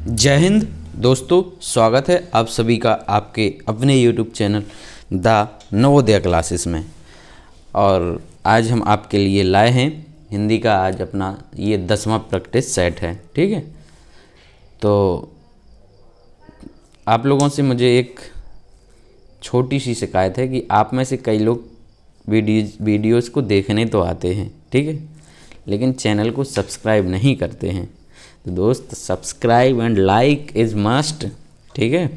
जय हिंद दोस्तों, स्वागत है आप सभी का आपके अपने YouTube channel the Navodaya classes में। और आज हम आपके लिए लाए हैं हिंदी का आज अपना ये 10वां प्रैक्टिस सेट है। ठीक है, तो आप लोगों से मुझे एक छोटी सी शिकायत है कि आप में से कई लोग वीडियोज़ को देखने तो आते हैं, ठीक है, लेकिन चैनल को सब्सक्राइब नहीं करते हैं। तो दोस्त, subscribe and like is must. ठीक है,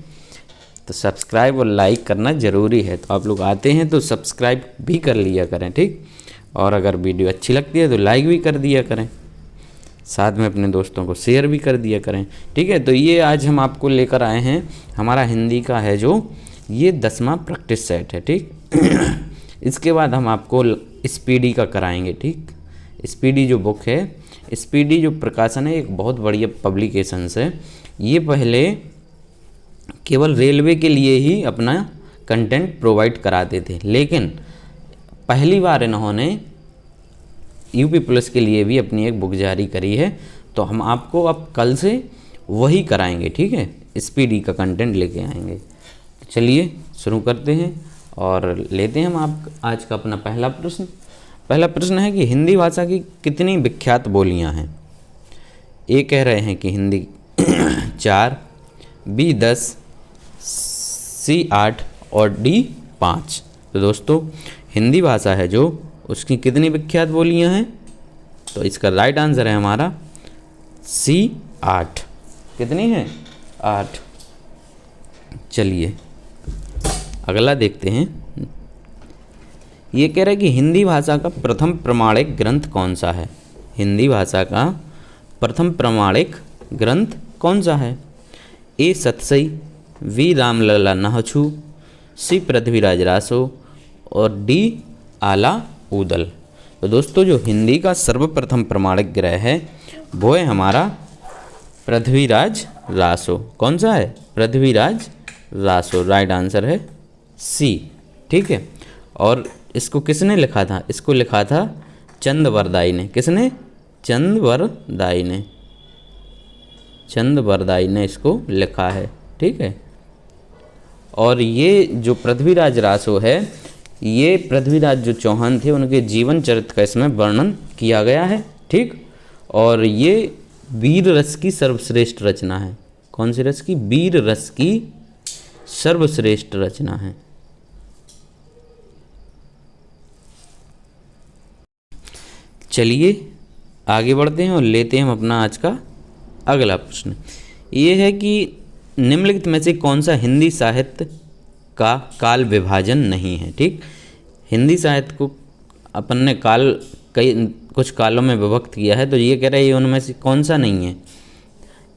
तो सब्सक्राइब और लाइक करना ज़रूरी है। तो आप लोग आते हैं तो सब्सक्राइब भी कर लिया करें, ठीक। और अगर वीडियो अच्छी लगती है तो लाइक भी कर दिया करें, साथ में अपने दोस्तों को शेयर भी कर दिया करें। ठीक है, तो ये आज हम आपको लेकर आए हैं, हमारा हिंदी का है जो ये 10वां प्रैक्टिस सेट है। ठीक इसके बाद हम आपको स्पीडी का कराएंगे। ठीक, स्पीडी जो बुक है, स्पीडी जो प्रकाशन है, एक बहुत बढ़िया पब्लिकेशंस है। ये पहले केवल रेलवे के लिए ही अपना कंटेंट प्रोवाइड कराते थे, लेकिन पहली बार इन्होंने यूपी पुलिस के लिए भी अपनी एक बुक जारी करी है। तो हम आपको अब कल से वही कराएंगे। ठीक है, स्पीडी का कंटेंट लेके आएंगे। तो चलिए शुरू करते हैं और लेते हैं हम आप आज का अपना पहला प्रश्न। पहला प्रश्न है कि हिंदी भाषा की कितनी विख्यात बोलियां हैं। ए कह रहे हैं कि हिंदी 4, बी 10, सी 8 और डी 5। तो दोस्तों, हिंदी भाषा है जो उसकी कितनी विख्यात बोलियां हैं, तो इसका राइट आंसर है हमारा सी 8। कितनी है? 8। चलिए अगला देखते हैं। ये कह रहा है कि हिंदी भाषा का प्रथम प्रमाणिक ग्रंथ कौन सा है। हिंदी भाषा का प्रथम प्रमाणिक ग्रंथ कौन सा है। ए सतसई, वी रामलला नाहछू, सी पृथ्वीराज रासो और डी आला ऊदल। तो दोस्तों, जो हिंदी का सर्वप्रथम प्रमाणिक ग्रंथ है वो है हमारा पृथ्वीराज रासो। कौन सा है? पृथ्वीराज रासो। राइट आंसर है सी। ठीक है, और इसको किसने लिखा था? इसको लिखा था चंदवरदाई ने। किसने? चंदवरदाई ने। चंदवरदाई ने इसको लिखा है। ठीक है, और ये जो पृथ्वीराज रासो है, ये पृथ्वीराज जो चौहान थे उनके जीवन चरित्र का इसमें वर्णन किया गया है। ठीक, और ये वीर रस की सर्वश्रेष्ठ रचना है। कौन सी रस की? वीर रस की सर्वश्रेष्ठ रचना है। चलिए आगे बढ़ते हैं और लेते हैं हम अपना आज का अगला प्रश्न। ये है कि निम्नलिखित में से कौन सा हिंदी साहित्य का काल विभाजन नहीं है। ठीक, हिंदी साहित्य को अपन ने कुछ कालों में विभक्त किया है, तो ये कह रहा है ये उनमें से कौन सा नहीं है।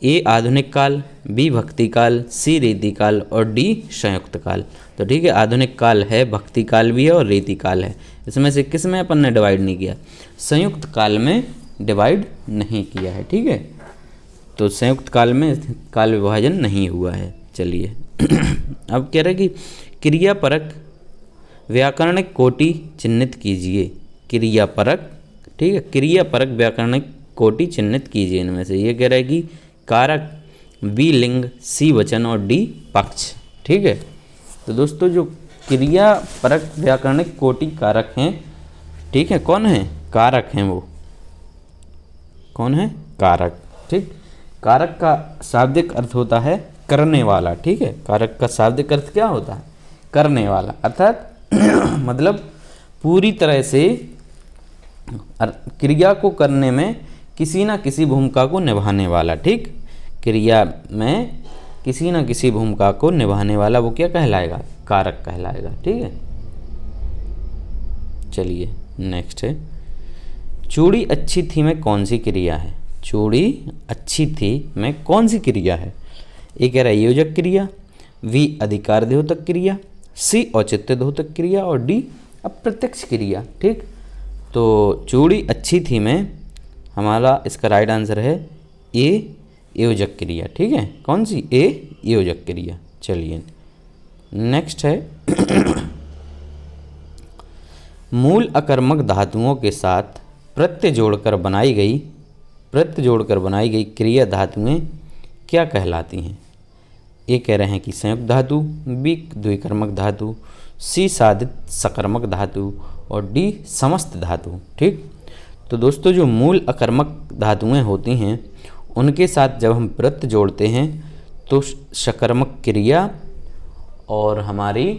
ए आधुनिक काल, बी भक्ति काल, सी रीति काल और डी संयुक्त काल। तो ठीक है, आधुनिक काल है, भक्ति काल भी है और रीति काल है। इसमें से किस में अपन ने डिवाइड नहीं किया? संयुक्त काल में डिवाइड नहीं किया है। ठीक है, तो संयुक्त काल में काल विभाजन नहीं हुआ है। चलिए अब कह रहे कि क्रियापरक व्याकरणिक कोटि चिह्नित कीजिए। क्रियापरक, ठीक है, क्रियापरक व्याकरणिक कोटि चिह्नित कीजिए। इनमें से ये कह रहा है कि कारक, बी लिंग, सी वचन और डी पक्ष। ठीक है, तो दोस्तों, जो क्रियापरक व्याकरणिक कोटि कारक हैं, ठीक है, कौन है? कारक हैं। वो कौन है? कारक। ठीक, कारक का शाब्दिक अर्थ होता है करने वाला। ठीक है, कारक का शाब्दिक अर्थ क्या होता है? करने वाला, अर्थात मतलब पूरी तरह से क्रिया को करने में किसी ना किसी भूमिका को निभाने वाला। ठीक, क्रिया में किसी ना किसी भूमिका को निभाने वाला वो क्या कहलाएगा? कारक कहलाएगा। ठीक है, चलिए नेक्स्ट है, चूड़ी अच्छी थी में कौन सी क्रिया है। चूड़ी अच्छी थी में कौन सी क्रिया है? ये कह रहा है योजक क्रिया, वी अधिकार द्योतक क्रिया, सी औचित्य द्योतक क्रिया और डी अप्रत्यक्ष क्रिया। ठीक, तो चूड़ी अच्छी थी में हमारा इसका राइट आंसर है ए योजक क्रिया। ठीक है, कौन सी? ए योजक क्रिया। चलिए नेक्स्ट है मूल अकर्मक धातुओं के साथ प्रत्यय जोड़कर बनाई गई क्रिया धातुएं क्या कहलाती हैं? ए कह रहे हैं कि संयुक्त धातु, बी द्विकर्मक धातु, सी साधित सकर्मक धातु और डी समस्त धातु। ठीक, तो दोस्तों जो मूल अकर्मक धातुएं होती हैं उनके साथ जब हम प्रत्यय जोड़ते हैं तो सकर्मक क्रिया और हमारी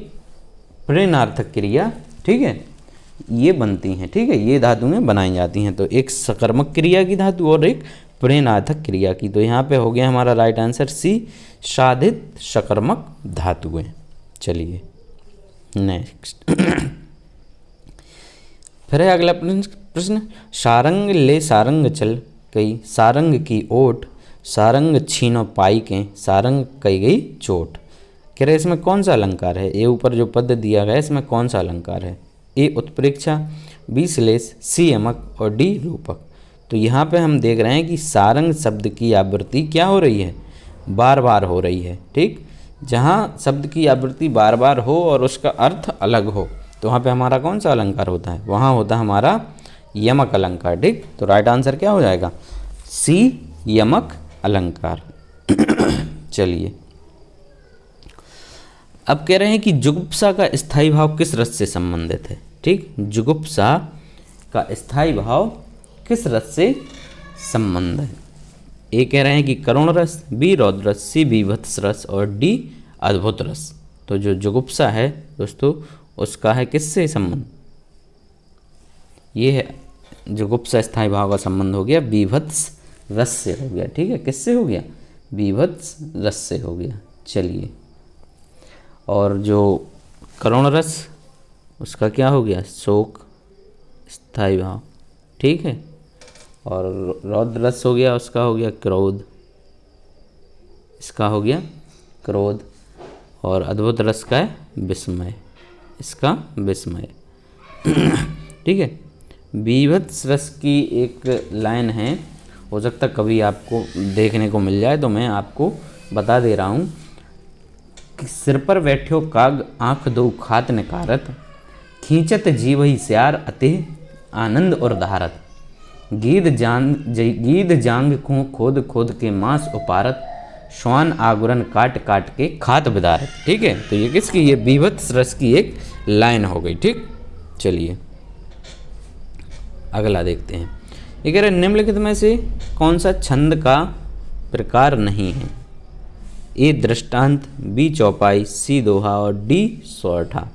प्रेरणार्थक क्रिया, ठीक है, ये बनती हैं। ठीक है, ये धातुएं बनाई जाती हैं। तो एक सकर्मक क्रिया की धातु और एक प्रेरणार्थक क्रिया की। तो यहाँ पे हो गया हमारा राइट आंसर सी, साधित सकर्मक धातुएं। चलिए नेक्स्ट फिर है अगला प्रश्न। सारंग ले सारंग चल कई, सारंग की ओट, सारंग छीनो पाई के, सारंग कई गई चोट। कह रहे इसमें कौन सा अलंकार है? ये ऊपर जो पद दिया गया है इसमें कौन सा अलंकार है? ए उत्प्रेक्षा, बी श्लेष, सी यमक और डी रूपक। तो यहाँ पे हम देख रहे हैं कि सारंग शब्द की आवृत्ति क्या हो रही है? बार बार हो रही है। ठीक, जहाँ शब्द की आवृत्ति बार बार हो और उसका अर्थ अलग हो तो वहाँ पे हमारा कौन सा अलंकार होता है? वहाँ होता है हमारा यमक अलंकार। ठीक, तो राइट आंसर क्या हो जाएगा? सी, यमक अलंकार। चलिए अब कह रहे हैं कि जुगुप्सा का स्थायी भाव किस रस से संबंधित है? ठीक, जुगुप्सा का स्थायी भाव किस रस से संबंध है? ए कह रहे हैं कि करुण रस, बी रौद्र रस, सी बीभत्स रस और डी अद्भुत रस। तो जो जुगुप्सा है दोस्तों उसका है किससे संबंध? ये है जुगुप्सा स्थायी भाव का संबंध हो गया बीभत्स रस से हो गया। ठीक है, किससे हो गया? बीभत्स रस से हो गया। चलिए, और जो करुण रस उसका क्या हो गया? शोक स्थायी भाव। ठीक है, और रौद्र रस हो गया उसका हो गया क्रोध, इसका हो गया क्रोध। और अद्भुत रस का है विस्मय, इसका विस्मय। ठीक है, बीभत्स रस की एक लाइन है, हो सकता कभी आपको देखने को मिल जाए तो मैं आपको बता दे रहा हूँ कि सिर पर बैठ्यो काग, आँख दो खात निकारत, खींचत जीव ही स्यार अति आनंद और धारत, गीद जांग को खोद खोद के मांस उपारत, श्वान आगुरन काट काट के खात बिदारत। ठीक है, तो ये किसकी? ये बीभत्स रस की एक लाइन हो गई। ठीक, चलिए अगला देखते हैं। ये कह रहे निम्नलिखित में से कौन सा छंद का प्रकार नहीं है? ए दृष्टांत, बी चौपाई, सी दोहा और डी सोरठा।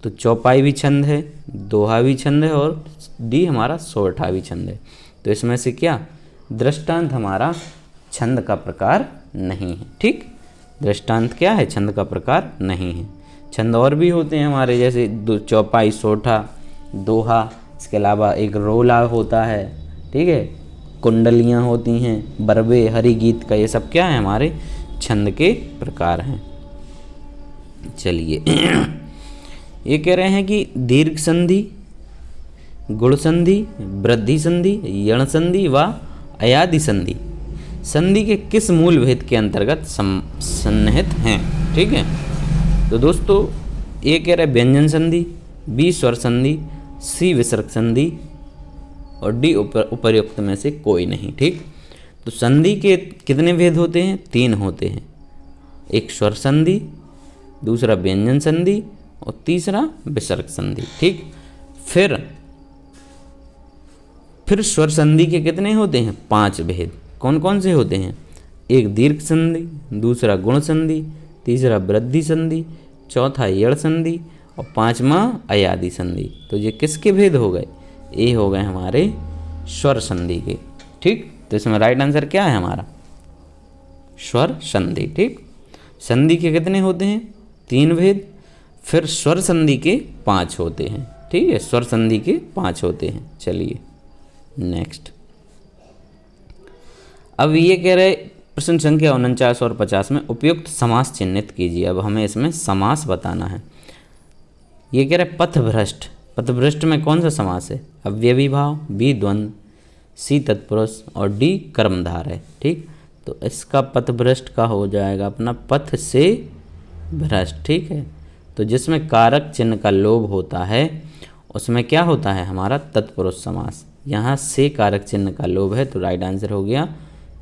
तो चौपाई भी छंद है, दोहा भी छंद है और डी हमारा सोरठा भी छंद है। तो इसमें से क्या? दृष्टांत हमारा छंद का प्रकार नहीं है। ठीक, दृष्टांत क्या है? छंद का प्रकार नहीं है। छंद और भी होते हैं हमारे, जैसे चौपाई, सोरठा, दोहा, इसके अलावा एक रोला होता है। ठीक है, कुंडलियाँ होती हैं, बरबे, हरि गीत का, ये सब क्या है? हमारे छंद के प्रकार हैं। चलिए ये कह रहे हैं कि दीर्घ संधि, गुण संधि, वृद्धि संधि, यण संधि व अयादि संधि संधि के किस मूल भेद के अंतर्गत सन्निहित हैं? ठीक है, तो दोस्तों ए कह रहे हैं व्यंजन संधि, बी स्वर संधि, सी विसर्ग संधि और डी उपर्युक्त में से कोई नहीं। ठीक, तो संधि के कितने भेद होते हैं? 3 होते हैं। एक स्वर संधि, दूसरा व्यंजन संधि और तीसरा विसर्ग संधि। ठीक, फिर स्वर संधि के कितने होते हैं? 5 भेद। कौन कौन से होते हैं? एक दीर्घ संधि, दूसरा गुण संधि, तीसरा वृद्धि संधि, चौथा यण संधि और 5वां अयादि संधि। तो ये किसके भेद हो गए? ये हो गए हमारे स्वर संधि के। ठीक, तो इसमें राइट आंसर क्या है हमारा? स्वर संधि। ठीक, संधि के कितने होते हैं? 3 भेद। फिर स्वर संधि के 5 होते हैं। ठीक है, स्वर संधि के 5 होते हैं। चलिए नेक्स्ट, अब ये कह रहे प्रश्न संख्या 49 और 50 में उपयुक्त समास चिन्हित कीजिए। अब हमें इसमें समास बताना है। ये कह रहे पथभ्रष्ट, पथभ्रष्ट में कौन सा समास है? अव्ययी भाव, बी द्वंद्व, सी तत्पुरुष और डी कर्मधार है। ठीक, तो इसका पथभ्रष्ट का हो जाएगा अपना पथ से भ्रष्ट। ठीक है, तो जिसमें कारक चिन्ह का लोभ होता है उसमें क्या होता है? हमारा तत्पुरुष समास। यहाँ से कारक चिन्ह का लोभ है तो राइट आंसर हो गया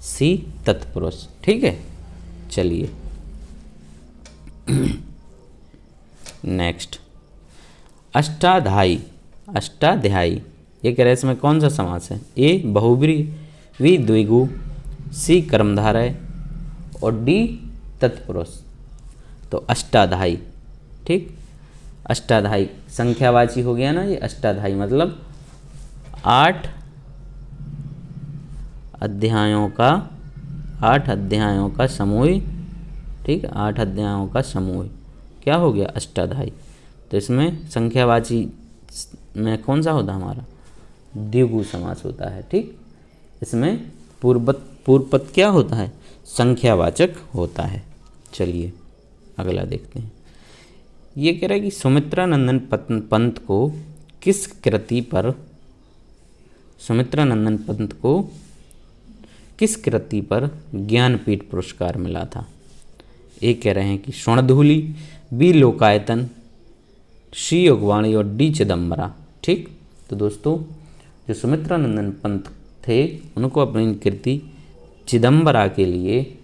सी तत्पुरुष। ठीक है, चलिए नेक्स्ट, अष्टाध्यायी। अष्टाध्यायी ये कह रहे हैं इसमें कौन सा समास है? ए बहुब्रीहि द्विगु, सी कर्मधारय और डी तत्पुरुष। तो अष्टाध्यायी, ठीक, अष्टाध्यायी संख्यावाची हो गया ना ये। अष्टाध्यायी मतलब 8 अध्यायों का समूह। ठीक है, 8 अध्यायों का समूह क्या हो गया? अष्टाध्यायी। तो इसमें संख्यावाची में कौन सा होता है हमारा? द्विगु समास होता है। ठीक, इसमें पूर्व पद क्या होता है? संख्यावाचक होता है। चलिए अगला देखते हैं। ये कह रहा है कि सुमित्रा नंदन पंत को किस कृति पर ज्ञानपीठ पुरस्कार मिला था? ए कह रहे हैं कि स्वर्णधूलि, बी लोकायतन, सी योगवाणी और डी चिदम्बरा। ठीक, तो दोस्तों जो सुमित्रा नंदन पंत थे उनको अपनी कृति चिदम्बरा के लिए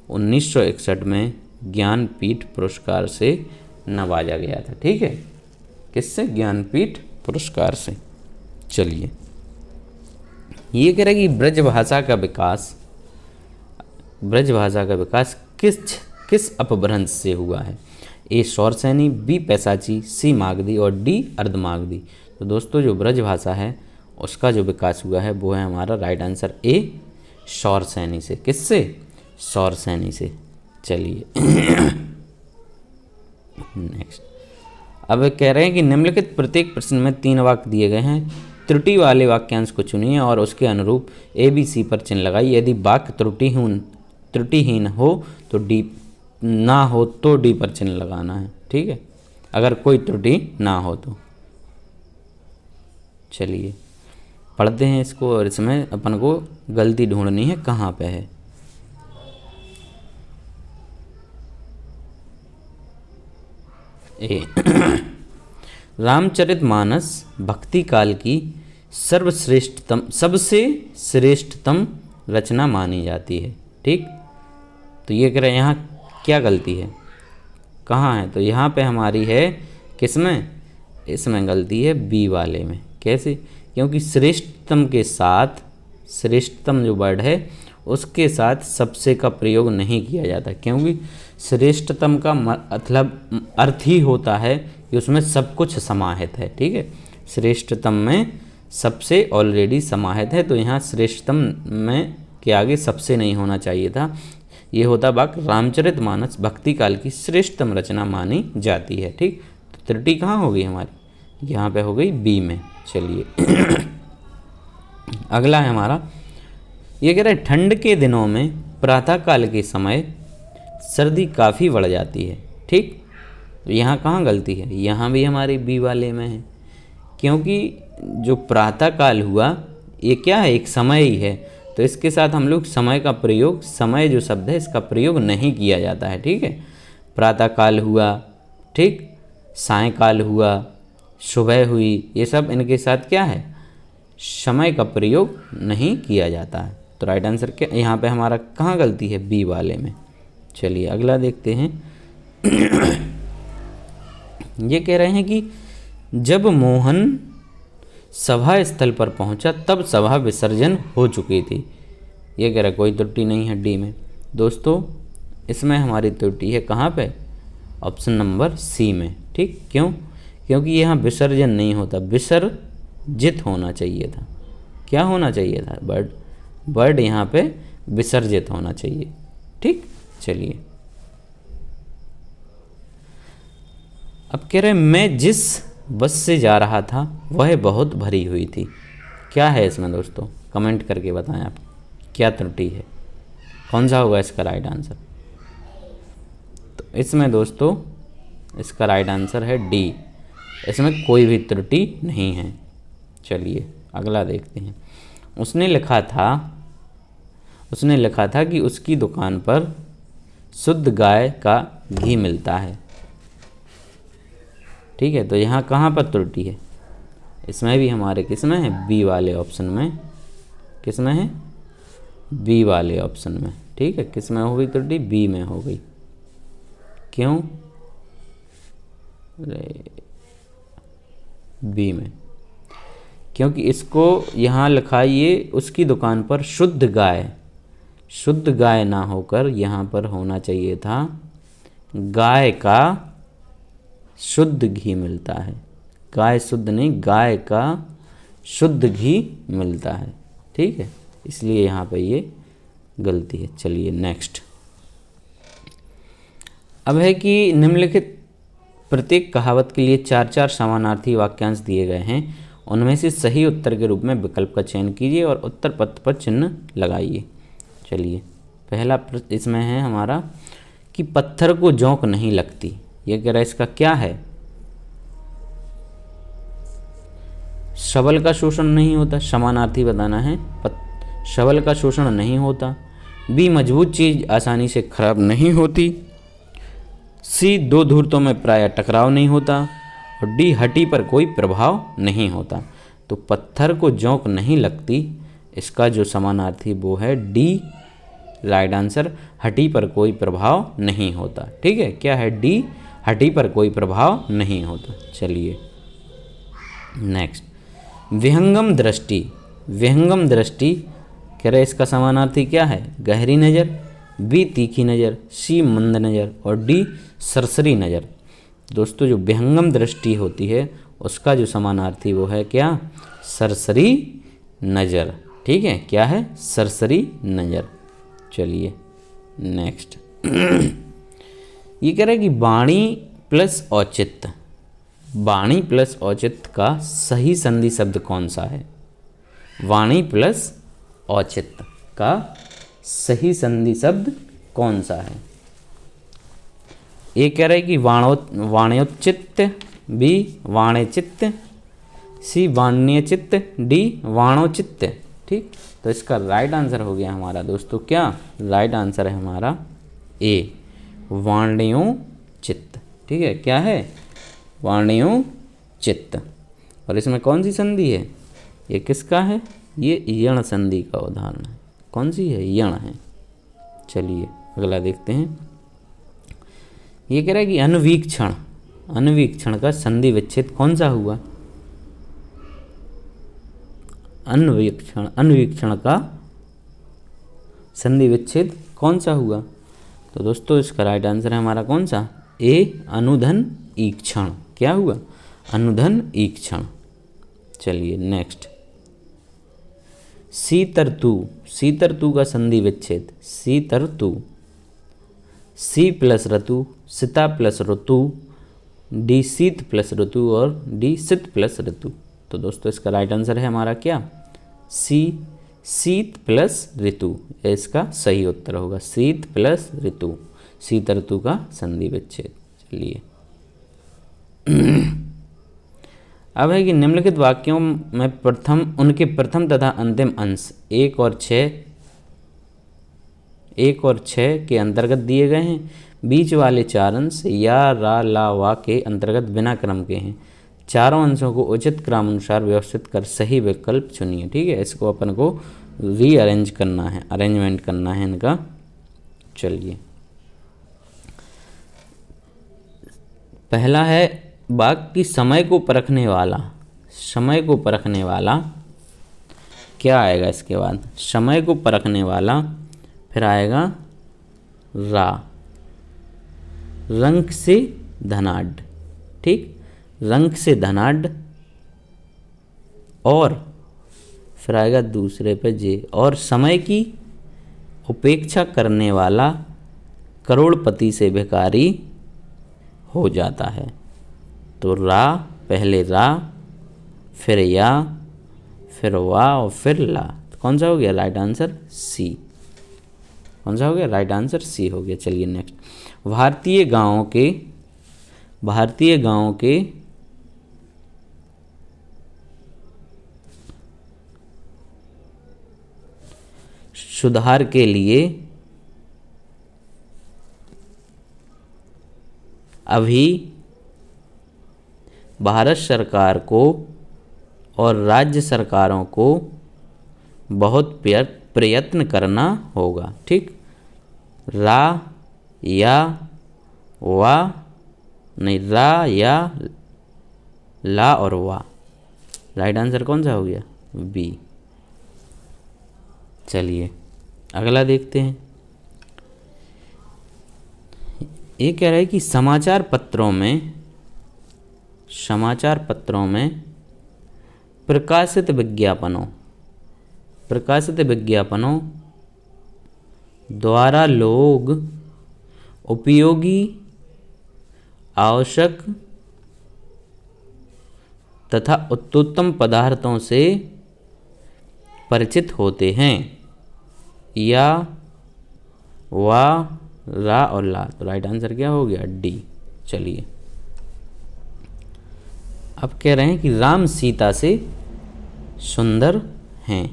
1961 में ज्ञानपीठ पुरस्कार से नवाजा गया था। ठीक है, किससे? ज्ञानपीठ पुरस्कार से। चलिए ये कह रहा है कि ब्रज भाषा का विकास किस अपभ्रंश से हुआ है? ए शौरसेनी, बी पैसाची, सी मागधी और डी अर्धमागधी। तो दोस्तों जो ब्रज भाषा है उसका जो विकास हुआ है वो है हमारा राइट आंसर ए शौरसेनी से। किससे? शौरसेनी से। चलिए नेक्स्ट, अब कह रहे हैं कि निम्नलिखित प्रत्येक प्रश्न में 3 वाक्य दिए गए हैं, त्रुटि वाले वाक्यांश को चुनिए और उसके अनुरूप ए बी सी पर चिन्ह लगाइए। यदि वाक्य त्रुटिहीन हो तो डी, ना हो तो डी पर चिन्ह लगाना है। ठीक है, अगर कोई त्रुटि ना हो तो। चलिए पढ़ते हैं इसको और इसमें अपन को गलती ढूंढनी है कहाँ पे है। रामचरितमानस भक्ति काल की सबसे श्रेष्ठतम रचना मानी जाती है। ठीक, तो ये कह रहे हैं यहाँ क्या गलती है, कहाँ है? तो यहाँ पे हमारी है किसमें? इसमें गलती है बी वाले में। कैसे? क्योंकि श्रेष्ठतम के साथ, श्रेष्ठतम जो वर्ड है उसके साथ सबसे का प्रयोग नहीं किया जाता, क्योंकि श्रेष्ठतम का मतलब अर्थ ही होता है कि उसमें सब कुछ समाहित है। ठीक है, श्रेष्ठतम में सबसे ऑलरेडी समाहित है, तो यहाँ श्रेष्ठतम में के आगे सबसे नहीं होना चाहिए था। ये होता वाक्य रामचरितमानस भक्ति काल की श्रेष्ठतम रचना मानी जाती है। ठीक, तो त्रुटि कहाँ हो गई हमारी? यहाँ पे हो गई बी में। चलिए अगला है हमारा, ये कह रहा है ठंड के दिनों में प्रातःकाल के समय सर्दी काफ़ी बढ़ जाती है। ठीक, तो यहाँ कहाँ गलती है? यहाँ भी हमारी बी वाले में है, क्योंकि जो प्रातःकाल हुआ ये क्या है? एक समय ही है, तो इसके साथ हम लोग समय का प्रयोग, समय जो शब्द है इसका प्रयोग नहीं किया जाता है। ठीक है, प्रातःकाल हुआ, ठीक, सायंकाल हुआ, सुबह हुई, ये सब इनके साथ क्या है? समय का प्रयोग नहीं किया जाता है। तो राइट आंसर क्या यहाँ पे हमारा कहाँ गलती है? बी वाले में। चलिए अगला देखते हैं। ये कह रहे हैं कि जब मोहन सभा स्थल पर पहुंचा तब सभा विसर्जन हो चुकी थी। ये कह रहा है कोई त्रुटि नहीं है डी में। दोस्तों इसमें हमारी त्रुटि है कहाँ पे? ऑप्शन नंबर सी में। ठीक, क्यों? क्योंकि यहाँ विसर्जन नहीं होता, विसर्जित होना चाहिए था। क्या होना चाहिए था? वर्ड यहाँ पे विसर्जित होना चाहिए। ठीक, चलिए अब कह रहे हैं मैं जिस बस से जा रहा था वह बहुत भरी हुई थी। क्या है इसमें दोस्तों? कमेंट करके बताएं आप क्या त्रुटि है, कौन सा होगा इसका राइट आंसर? तो इसमें दोस्तों इसका राइट आंसर है डी, इसमें कोई भी त्रुटि नहीं है। चलिए अगला देखते हैं। उसने लिखा था कि उसकी दुकान पर शुद्ध गाय का घी मिलता है। ठीक है, तो यहाँ कहाँ पर त्रुटि है? इसमें भी हमारे किसमें है? बी वाले ऑप्शन में। किसमें है? बी वाले ऑप्शन में। ठीक है, किस में हो गई त्रुटि? बी में हो गई। क्यों? बी में, क्योंकि इसको यहाँ लिखा ये उसकी दुकान पर शुद्ध गाय ना होकर यहाँ पर होना चाहिए था गाय का शुद्ध घी मिलता है। गाय शुद्ध नहीं, गाय का शुद्ध घी मिलता है। ठीक है, इसलिए यहाँ पे ये गलती है। चलिए नेक्स्ट। अब है कि निम्नलिखित प्रत्येक कहावत के लिए 4-4 समानार्थी वाक्यांश दिए गए हैं। उनमें से सही उत्तर के रूप में विकल्प का चयन कीजिए और उत्तर पत्र पर चिन्ह लगाइए। चलिए, पहला इसमें है हमारा कि पत्थर को जोंक नहीं लगती। ये कह रहा है, इसका क्या है? शबल का शोषण नहीं होता, समानार्थी बताना है। शबल का शोषण नहीं होता। बी, मजबूत चीज आसानी से खराब नहीं होती। सी, दो धूर्तों में प्रायः टकराव नहीं होता। और डी, हड्डी पर कोई प्रभाव नहीं होता। तो पत्थर को जोंक नहीं लगती, इसका जो समानार्थी वो है डी, राइट आंसर। हड्डी पर कोई प्रभाव नहीं होता। ठीक है, क्या है? डी, हड्डी पर कोई प्रभाव नहीं होता। चलिए नेक्स्ट। विहंगम दृष्टि। विहंगम दृष्टि कह रहे इसका समानार्थी क्या है? गहरी नज़र। बी, तीखी नज़र। सी, मंद नज़र। और डी, सरसरी नज़र। दोस्तों, जो विहंगम दृष्टि होती है उसका जो समानार्थी वो है क्या? सरसरी नज़र। ठीक है, क्या है? सरसरी नज़र। चलिए नेक्स्ट। ये कह रहा है कि वाणी प्लस औचित्य। वाणी प्लस औचित्य का सही संधि शब्द कौन सा है? वाणी प्लस औचित्य का सही संधि शब्द कौन सा है? ये कह रहा है कि वाण्योचित्य। बी, वाण्यचित्त। सी, वाण्यचित्त। डी, वाणोचित्त। ठीक, तो इसका राइट आंसर हो गया हमारा दोस्तों क्या? राइट आंसर है हमारा ए, वाण्योचित्त। ठीक है, क्या है? वाण्योचित्त। और इसमें कौन सी संधि है? ये किसका है? ये यण संधि का उदाहरण है। कौन सी है? यण है। चलिए अगला देखते हैं। ये कह रहा है कि अनुवीक्षण। अनुवीक्षण का संधि विच्छेद कौन सा हुआ? अनुवीक्षण का संधि विच्छेद कौन सा हुआ? तो दोस्तों इसका राइट आंसर है हमारा कौन सा? ए, अनुधन ईक्षण। क्या हुआ? अनुधन ईक्षण। चलिए नेक्स्ट। सीतर्तु। सीतर्तु का संधि विच्छेद। सीतर्तु। सी प्लस ऋतु, सीता प्लस ऋतु, डी शीत प्लस ऋतु और डी शीत प्लस ऋतु। तो दोस्तों इसका राइट आंसर है हमारा क्या? सी, शीत प्लस ऋतु। इसका सही उत्तर होगा शीत प्लस ऋतु, शीत ऋतु का संधि विच्छेद। चलिए अब है कि निम्नलिखित वाक्यों में उनके प्रथम तथा अंतिम अंश 1 और 6 के अंतर्गत दिए गए हैं। बीच वाले 4 अंश या रा ला वा के अंतर्गत बिना क्रम के हैं। चारों अंशों को उचित क्रमानुसार व्यवस्थित कर सही विकल्प चुनिए। ठीक है, इसको अपन को रीअरेंज करना है, अरेंजमेंट करना है इनका। चलिए पहला है वाक्य की समय को परखने वाला। समय को परखने वाला क्या आएगा इसके बाद? समय को परखने वाला, फिर आएगा रा, रंग से धनाढ्य। ठीक, रंग से धनाढ्य, और फिर आएगा दूसरे पे जे, और समय की उपेक्षा करने वाला करोड़पति से भिखारी हो जाता है। तो रा, पहले रा, फिर या, फिर वा और फिर ला। तो कौन सा हो गया राइट आंसर? सी। कौन सा हो गया राइट आंसर? सी हो गया। चलिए नेक्स्ट। भारतीय गांवों के सुधार के लिए अभी भारत सरकार को और राज्य सरकारों को बहुत प्रयत्न करना होगा। ठीक, रा या वा नहीं, रा या ला और वा। राइट आंसर कौन सा हो गया? बी। चलिए अगला देखते हैं। ये कह रहा है कि समाचार पत्रों में प्रकाशित विज्ञापनों द्वारा लोग उपयोगी, आवश्यक तथा उत्तम पदार्थों से परिचित होते हैं। या, वा, रा और ला। तो राइट आंसर क्या हो गया? डी। चलिए अब कह रहे हैं कि राम सीता से सुंदर हैं।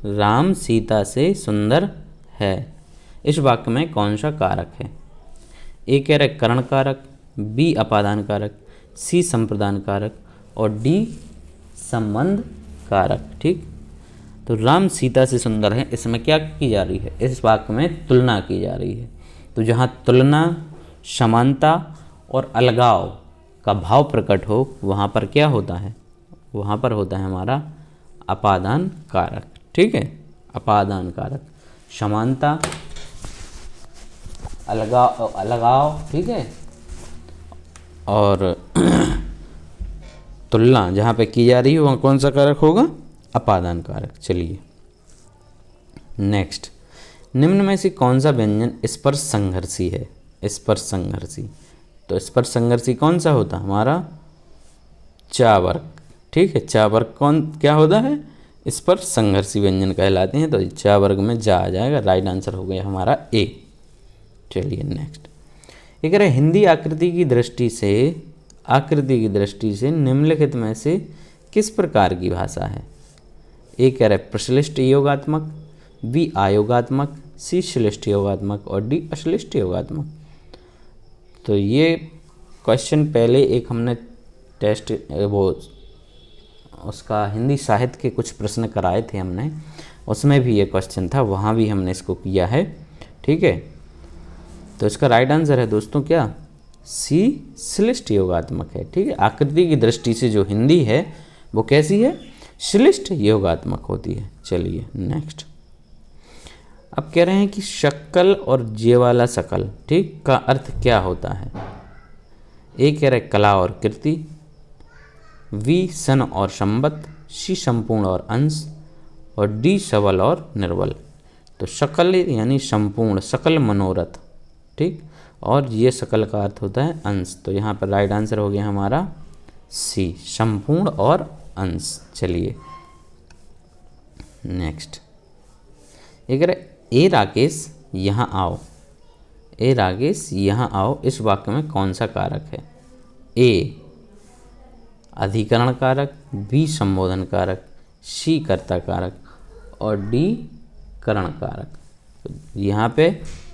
राम सीता से सुंदर है, इस वाक्य में कौन सा कारक है? ए कह रहे करण कारक, बी अपादान कारक, सी संप्रदान कारक और डी संबंध कारक। ठीक, तो राम सीता से सुंदर है, इसमें क्या की जा रही है? इस वाक्य में तुलना की जा रही है। तो जहाँ तुलना, समानता और अलगाव का भाव प्रकट हो, वहाँ पर क्या होता है? वहाँ पर होता है हमारा अपादान कारक। ठीक है, अपादान कारक, समानता, अलगाव, ठीक है, और तुलना जहाँ पे की जा रही है वहाँ कौन सा कारक होगा? अपादान कारक। चलिए नेक्स्ट, निम्न में से कौन सा व्यंजन स्पर्श संघर्षी है? स्पर्श संघर्षी, तो स्पर्श संघर्षी कौन सा होता है? हमारा चा वर्ग। ठीक है, चा वर्ग क्या होता है? स्पर्श संघर्षी व्यंजन कहलाते हैं। तो चा वर्ग में जा आ जाएगा। राइट आंसर हो गया हमारा ए। चलिए नेक्स्ट, ये कह रहे हिंदी आकृति की दृष्टि से निम्नलिखित में से किस प्रकार की भाषा है? ए कह रहे प्रश्लिष्ट योगात्मक, बी आयोगात्मक, सी श्लिष्ट योगात्मक और डी अश्लिष्ट योगात्मक। तो ये क्वेश्चन पहले एक हमने टेस्ट उसका हिंदी साहित्य के कुछ प्रश्न कराए थे हमने, उसमें भी ये क्वेश्चन था, वहाँ भी हमने इसको किया है। ठीक है, तो इसका राइट आंसर है दोस्तों क्या? सी श्लिष्ट योगात्मक है। ठीक है, आकृति की दृष्टि से जो हिंदी है वो कैसी है? श्लिष्ट योगात्मक होती है। चलिए नेक्स्ट, अब कह रहे हैं कि शक्ल और जे वाला सकल, ठीक, का अर्थ क्या होता है? ए कह रहे कला और कृति, वी सन और संबत, सी संपूर्ण और अंश और डी सबल और निर्बल। तो सकल यानी संपूर्ण, सकल मनोरथ। ठीक, और ये सकल का अर्थ होता है अंश। तो यहाँ पर राइट आंसर हो गया हमारा सी, संपूर्ण और अंश। चलिए नेक्स्ट, अगर ए राकेश यहाँ आओ, ए राकेश यहाँ आओ, इस वाक्य में कौन सा कारक है? ए अधिकरण कारक, बी संबोधन कारक, सी कर्ता कारक और डी करण कारक। तो यहाँ पे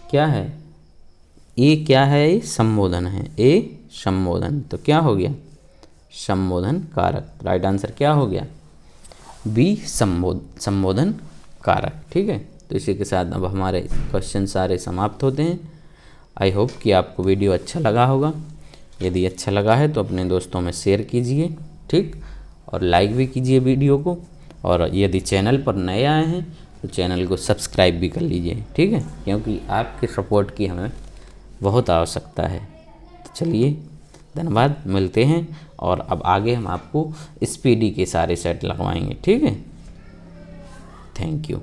क्या है? ए क्या है? ये संबोधन है। ए संबोधन, तो क्या हो गया? संबोधन कारक। राइट आंसर क्या हो गया? बी संबोधन कारक। ठीक है, तो इसी के साथ अब हमारे क्वेश्चन सारे समाप्त होते हैं। आई होप कि आपको वीडियो अच्छा लगा होगा। यदि अच्छा लगा है तो अपने दोस्तों में शेयर कीजिए, ठीक, और लाइक भी कीजिए वीडियो को। और यदि चैनल पर नए आए हैं तो चैनल को सब्सक्राइब भी कर लीजिए, ठीक है, क्योंकि आपके सपोर्ट की हमें बहुत आवश्यकता है। तो चलिए धन्यवाद, मिलते हैं। और अब आगे हम आपको स्पीडी के सारे सेट लगवाएंगे, ठीक है। Thank you.